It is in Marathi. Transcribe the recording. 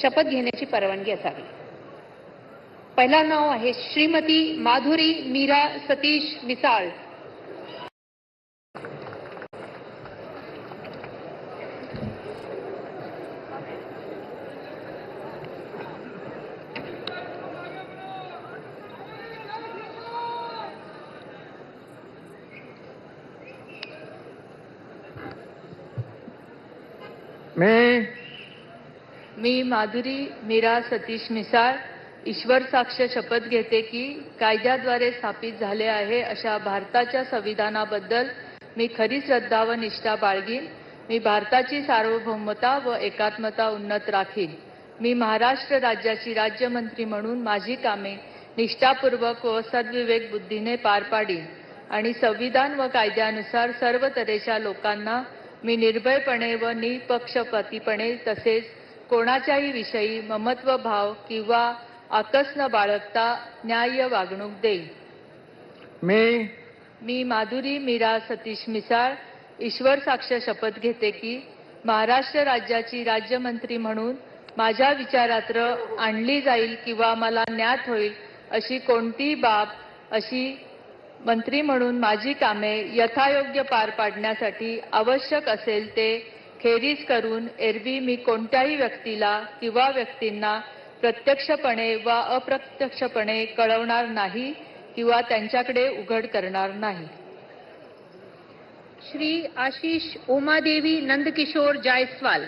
शपथ घेण्याची परवानगी असावी। पहिला नाव आहे श्रीमती माधुरी मीरा सतीश मिसाळ। मी माधुरी मीरा सतीश मिसाळ ईश्वर साक्ष शपथ घेते की कायद्याद्वारे स्थापित झाले आहे अशा भारताच्या संविधानाबद्दल मी खरी श्रद्धा व निष्ठा बाळगीन। मी भारताची सार्वभौमता व एकात्मता उन्नत राखीन। मी महाराष्ट्र राज्याची राज्यमंत्री म्हणून माझी कामे निष्ठापूर्वक व सद्विवेक बुद्धीने पार पाडीन आणि संविधान व कायद्यानुसार सर्व तऱ्हेच्या लोकांना मी निर्भयपणे व निपक्षपातीपणे तसेच कोणाच्याही विषयी ममत्व भाव किंवा आकस न बाळगता न्याय्य वागणूक देईन। मी माधुरी मीरा सतीश मिसाळ ईश्वर साक्ष शपथ घेते की महाराष्ट्र राज्याची राज्यमंत्री म्हणून माझ्या विचारात आणली जाईल किंवा मला ज्ञात होईल अशी कोणतीही बाब अशी मंत्री म्हणून माझी कामे यथायोग्य पार पाडण्यासाठी आवश्यक असेल ते खेरीज करून एरवी मी कोणत्याही व्यक्तीला किंवा व्यक्तींना प्रत्यक्षपणे व अप्रत्यक्षपणे कळवणार नाही किंवा त्यांच्याकडे उघड करणार नाही। श्री आशीष उमादेवी नंदकिशोर जायसवाल।